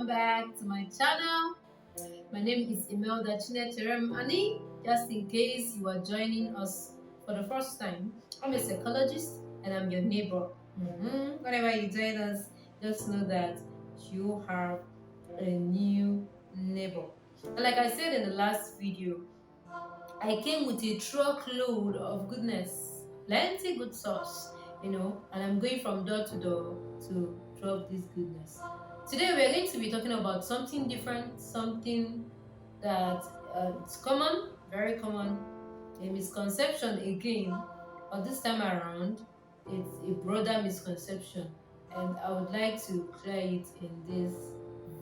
welcome back to my channel. My name is Emelda Chinecherem, just in case you are joining us for the first time. I'm a psychologist and I'm your neighbor. Whenever you join us, just know that you have a new neighbor. And like I said in the last video, I came with a truckload of goodness, plenty good sauce, and I'm going from door to door to drop this goodness. Today we're going to be talking about something different, something that it's common, very common, a misconception again, but this time around it's a broader misconception, and I would like to clear it in this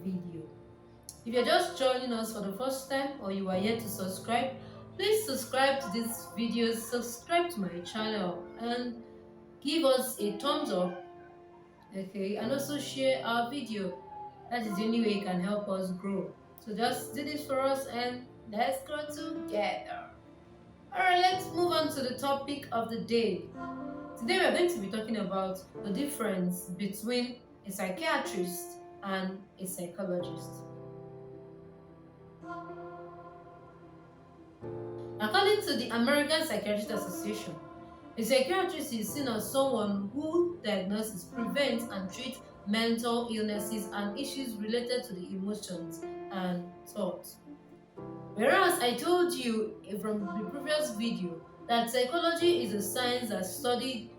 video. If you're just joining us for the first time or you are yet to subscribe, please subscribe to this video, subscribe to my channel, and give us a thumbs up, okay, and also share our video. That is the only way you can help us grow. So just do this for us and let's grow together. Alright, let's move on to the topic of the day. Today we are going to be talking about the difference between a psychiatrist and a psychologist. According to the American Psychiatrists Association, a psychiatrist is seen as someone who diagnoses, prevents, and treats mental illnesses and issues related to the emotions and thoughts. Whereas I told you from the previous video that psychology is a science that studies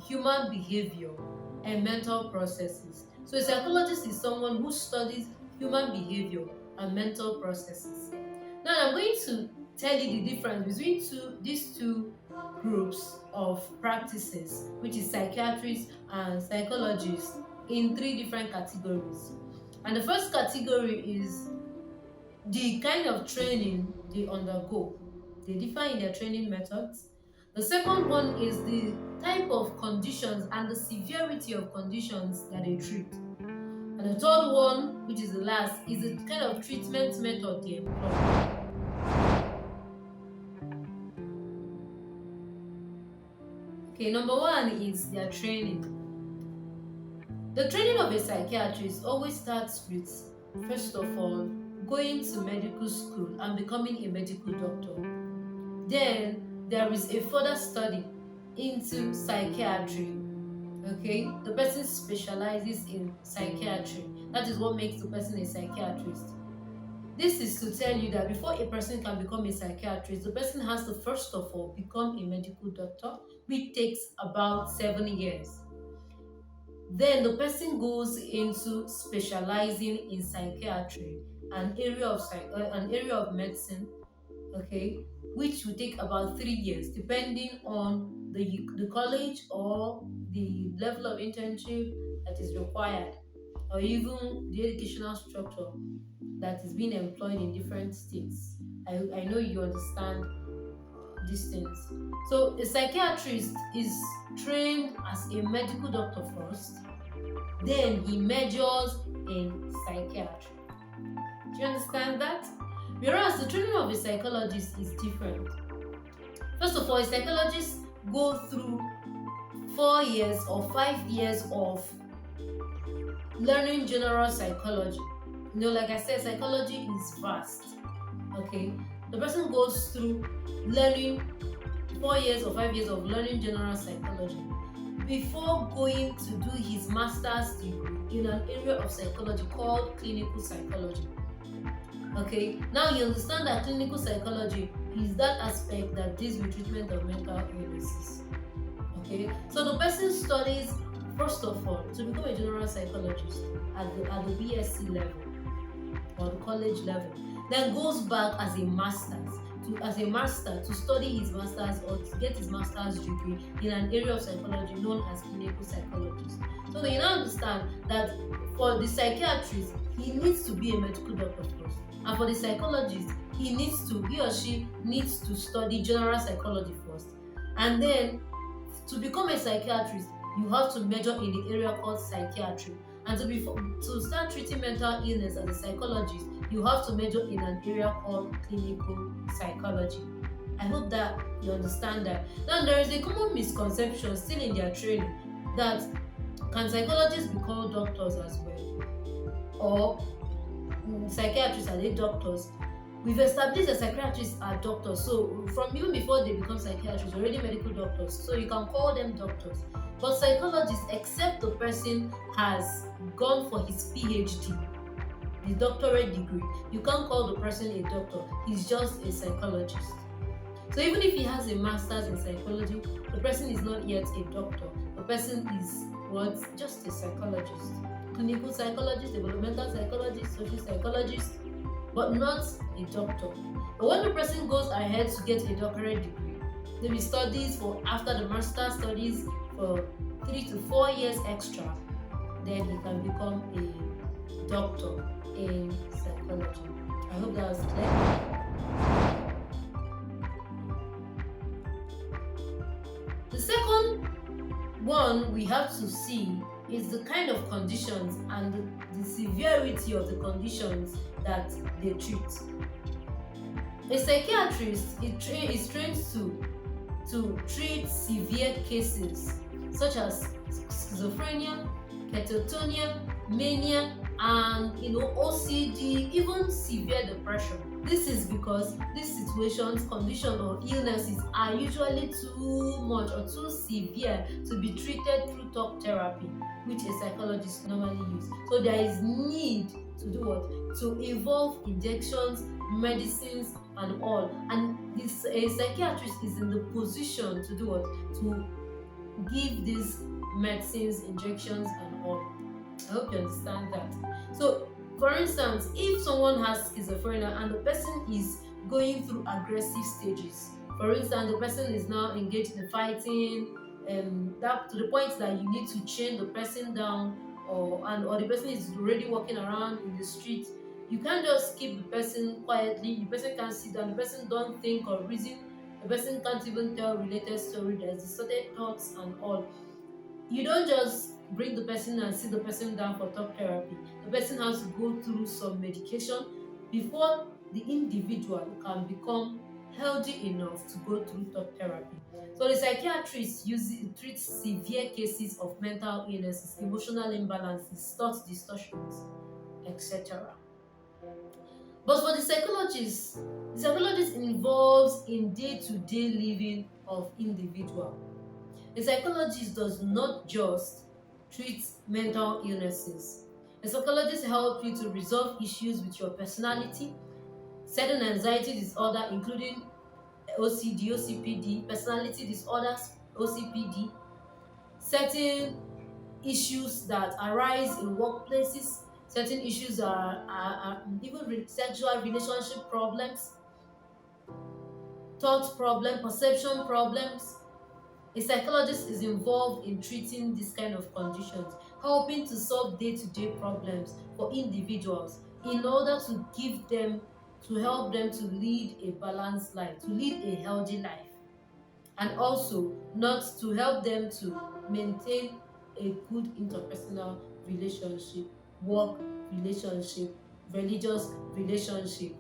human behavior and mental processes. So a psychologist is someone who studies human behavior and mental processes. Now I'm going to tell you the difference between these two groups of practices, which is psychiatrists and psychologists, in three different categories. And the first category is the kind of training they undergo. They differ in their training methods. The second one is the type of conditions and the severity of conditions that they treat. And the third one, which is the last, is the kind of treatment method they employ. Okay, number one is their training. The training of a psychiatrist always starts with, first of all, going to medical school and becoming a medical doctor. Then there is a further study into psychiatry. Okay, the person specializes in psychiatry. That is what makes the person a psychiatrist. This is to tell you that before a person can become a psychiatrist, the person has to first of all become a medical doctor, which takes about 7 years. Then the person goes into specializing in psychiatry, an area of medicine, okay, which will take about 3 years, depending on the college or the level of internship that is required, or even the educational structure that is being employed in different states. I know you understand these things. So a psychiatrist is trained as a medical doctor first, then he majors in psychiatry. Do you understand that? Whereas the training of a psychologist is different. First of all, a psychologist go through 4 years or 5 years of learning general psychology. Like I said, psychology is vast. Okay, the person goes through learning 4 years or 5 years of learning general psychology before going to do his master's degree in an area of psychology called clinical psychology. Okay, now you understand that clinical psychology is that aspect that deals with treatment of mental illnesses. Okay, so the person studies, first of all, to become a general psychologist at the BSc level or the college level, then goes back as a master to study his master's or to get his master's degree in an area of psychology known as clinical psychologist. So you now understand that for the psychiatrist, he needs to be a medical doctor first, and for the psychologist, he or she needs to study general psychology first, and then to become a psychiatrist, you have to major in the area called psychiatry. And to start treating mental illness as a psychologist, you have to major in an area called clinical psychology. I hope that you understand that. Now, there is a common misconception still in their training that can psychologists be called doctors as well? or psychiatrists, are they doctors? We've established that psychiatrists are doctors. So from even before they become psychiatrists, already medical doctors. So you can call them doctors. But psychologists, except the person has gone for his PhD, the doctorate degree, you can't call the person a doctor. He's just a psychologist. So even if he has a master's in psychology, the person is not yet a doctor. The person is what? Just a psychologist. Clinical psychologist, developmental psychologist, social psychologist, but not a doctor. But when the person goes ahead to get a doctorate degree, maybe studies for after the master studies for 3 to 4 years extra, then he can become a doctor in psychology. I hope that was clear. The second one we have to see is the kind of conditions and the severity of the conditions that they treat. A psychiatrist is trained to treat severe cases such as schizophrenia, catatonia, mania, and OCD, even severe depression. This is because these situations, conditions, or illnesses are usually too much or too severe to be treated through talk therapy, which a psychologist normally uses. So there is need to do what? To evolve injections, medicines, and all. And a psychiatrist is in the position to do what? To give these medicines, injections, and all. I hope you understand that. So, for instance, if someone has schizophrenia and the person is going through aggressive stages, for instance, the person is now engaged in fighting, that to the point that you need to chain the person down, or the person is already walking around in the street, you can't just keep the person quietly. The person can't sit down. The person don't think or reason. The person can't even tell related story. There's distorted thoughts and all. You don't just bring the person and sit the person down for talk therapy. The person has to go through some medication before the individual can become healthy enough to go through talk therapy. So the psychiatrist treats severe cases of mental illnesses, emotional imbalances, thought distortions, etc. But for the psychologist involves in day-to-day living of individual. A psychologist does not just treat mental illnesses. A psychologist helps you to resolve issues with your personality, certain anxiety disorder, including OCD, OCPD, personality disorders, OCPD, certain issues that arise in workplaces, certain issues are even sexual relationship problems, thought problem, perception problems. A psychologist is involved in treating this kind of conditions, helping to solve day-to-day problems for individuals in order to help them to lead a balanced life, to lead a healthy life, and also not to help them to maintain a good interpersonal relationship, work relationship, religious relationship.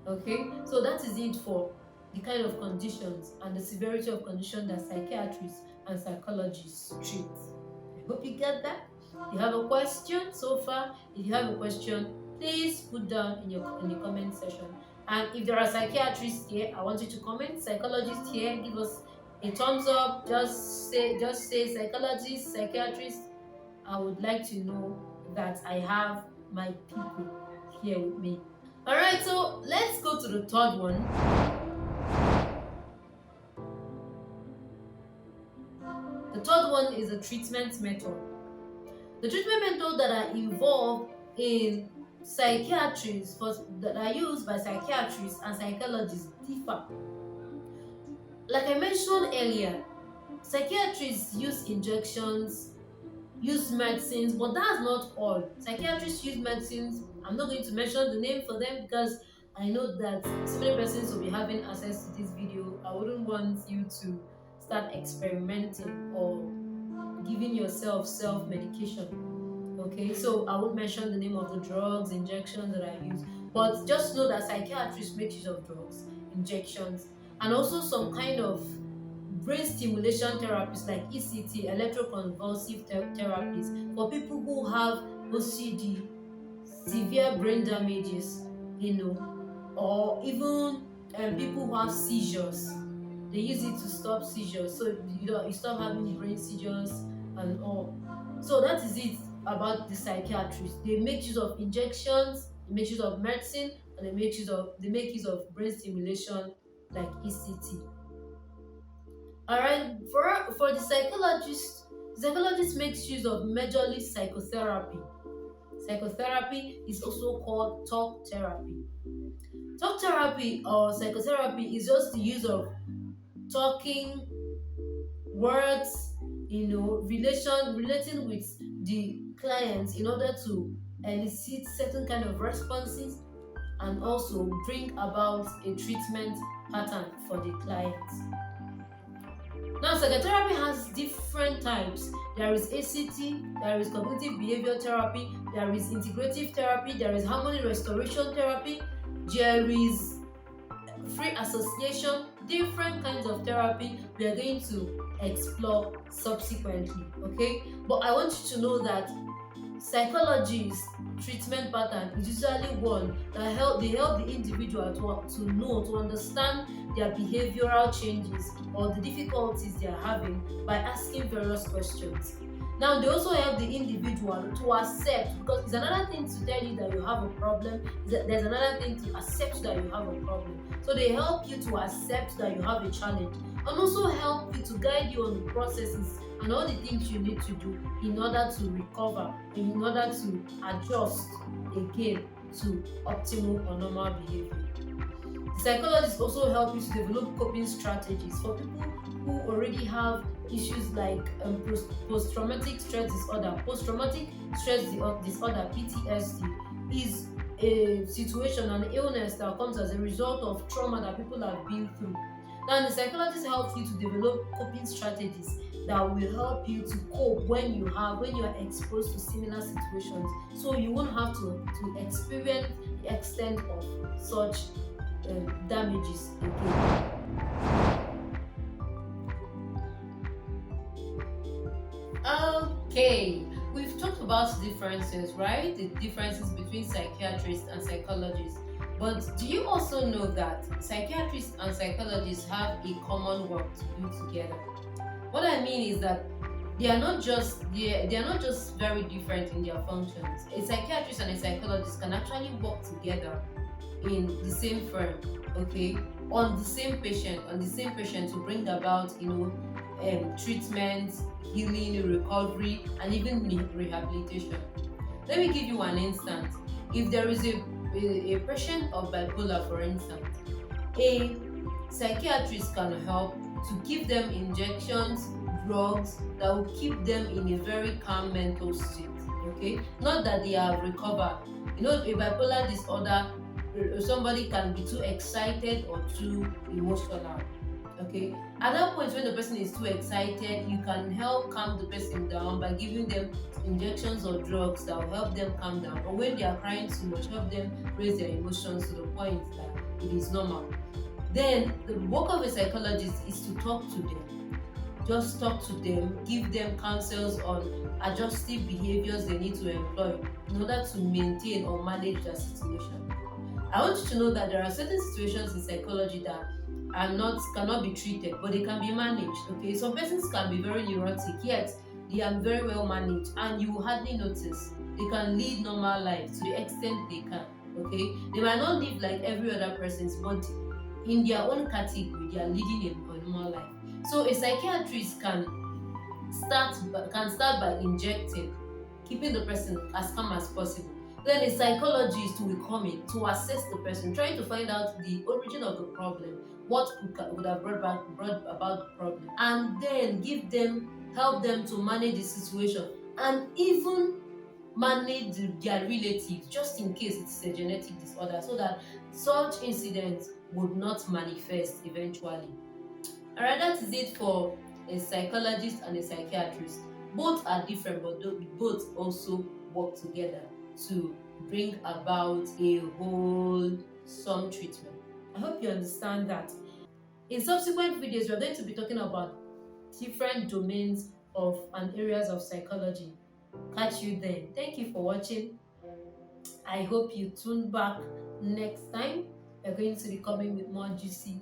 Okay, so that is it for the kind of conditions and the severity of conditions that psychiatrists and psychologists treat. I hope you get that. You have a question so far? If you have a question, please put down in the comment section. And if there are psychiatrists here, I want you to comment. Psychologists here, give us a thumbs up. Just say psychologist, psychiatrist. I would like to know that I have my people here with me. Alright, so let's go to the third one. The third one is a treatment method. The treatment method that are involved in psychiatrists, that are used by psychiatrists and psychologists differ. Like I mentioned earlier, psychiatrists use injections, use medicines, but that's not all. Psychiatrists use medicines. I'm not going to mention the name for them because I know that so many persons will be having access to this video. I wouldn't want you to start experimenting or giving yourself self-medication. Okay, so I won't mention the name of the drugs, injections that I use, but just know that psychiatrists make use of drugs, injections, and also some kind of brain stimulation therapies like ECT, electroconvulsive therapies, for people who have OCD, severe brain damages, or even people who have seizures. They use it to stop seizures, so you stop having brain seizures and all. So that is it about the psychiatrists. They make use of injections, they make use of medicine, and they make use of brain stimulation like ECT. All right, for the psychologist makes use of majorly psychotherapy. Psychotherapy is also called talk therapy. Talk therapy or psychotherapy is just the use of talking words, relating with the clients in order to elicit certain kind of responses and also bring about a treatment pattern for the clients. Now, psychotherapy has different types. There is ACT, there is cognitive behavior therapy, there is integrative therapy, there is harmony restoration therapy, there is free association, different kinds of therapy we are going to explore subsequently. Okay, but I want you to know that psychology's treatment pattern is usually one that help the individual to understand their behavioral changes or the difficulties they are having by asking various questions. Now, they also help the individual to accept, because it's another thing to tell you that you have a problem, there's another thing to accept that you have a problem. So they help you to accept that you have a challenge and also help you to guide you on the processes and all the things you need to do in order to recover and in order to adjust again to optimal or normal behavior. The psychologists also help you to develop coping strategies for people who already have issues like post-traumatic stress disorder. Post-traumatic stress disorder, PTSD, is a situation, an illness that comes as a result of trauma that people have been through. Now, the psychologist helps you to develop coping strategies that will help you to cope when you are exposed to similar situations, so you won't have to experience the extent of such damages again. Okay, we've talked about differences, right? The differences between psychiatrists and psychologists. But do you also know that psychiatrists and psychologists have a common work to do together? What I mean is that they are not just very different in their functions. A psychiatrist and a psychologist can actually work together in the same firm, okay, on the same patient to bring about treatment, healing, recovery, and even rehabilitation. Let me give you an instance. If there is a patient of bipolar, for instance, a psychiatrist can help to give them injections, drugs that will keep them in a very calm mental state. Okay, not that they have recovered. A bipolar disorder, somebody can be too excited or too emotional. Okay, at that point when the person is too excited, you can help calm the person down by giving them injections or drugs that will help them calm down. Or when they are crying too much, help them raise their emotions to the point that it is normal. Then the work of a psychologist is to talk to them. Just talk to them, give them counsels on adjustive behaviors they need to employ in order to maintain or manage their situation. I want you to know that there are certain situations in psychology that cannot be treated, but they can be managed. Okay, some persons can be very neurotic, yet they are very well managed, and you will hardly notice. They can lead normal lives to the extent they can. Okay, they might not live like every other person's, but in their own category, they are leading a normal life. So a psychiatrist can start by injecting, keeping the person as calm as possible. Then a psychologist will come in to assess the person, trying to find out the origin of the problem, what would have brought about the problem, and then help them to manage the situation, and even manage their relatives, just in case it's a genetic disorder, so that such incidents would not manifest eventually. Alright, that is it for a psychologist and a psychiatrist. Both are different, but both also work together to bring about a wholesome treatment. I hope you understand that. In subsequent videos, we are going to be talking about different domains of and areas of psychology. Catch you then. Thank you for watching. I hope you tune back next time. We're going to be coming with more juicy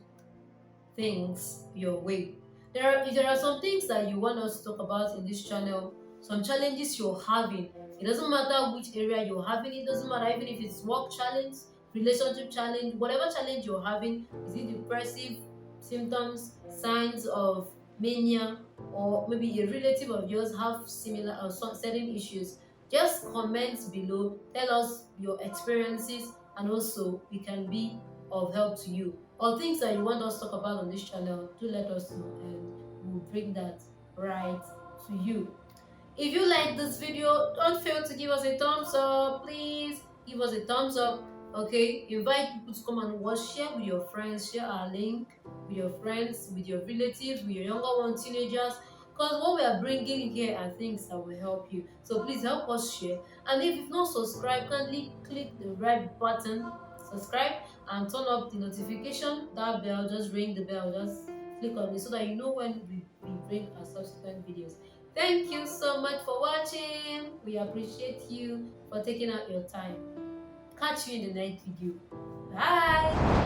things your way. If there are some things that you want us to talk about in this channel, some challenges you're having. It doesn't matter which area you're having, it doesn't matter even if it's work challenge, relationship challenge, whatever challenge you're having, is it depressive symptoms, signs of mania, or maybe a relative of yours have similar or certain issues. Just comment below, tell us your experiences, and also we can be of help to you, or things that you want us to talk about on this channel. Do let us know and we'll bring that right to you. If you like this video, don't fail to give us a thumbs up. Please give us a thumbs up. Okay, invite people to come and watch. Share with your friends, share our link with your friends, with your relatives, with your younger ones, teenagers, because what we are bringing here are things that will help you. So please help us share, and if you've not subscribed, kindly click the red button, subscribe, and turn up the notification, that bell. Just ring the bell, just click on it so that you know when we bring our subsequent videos. Thank you so much for watching. We appreciate you for taking out your time. Catch you in the next video. Bye.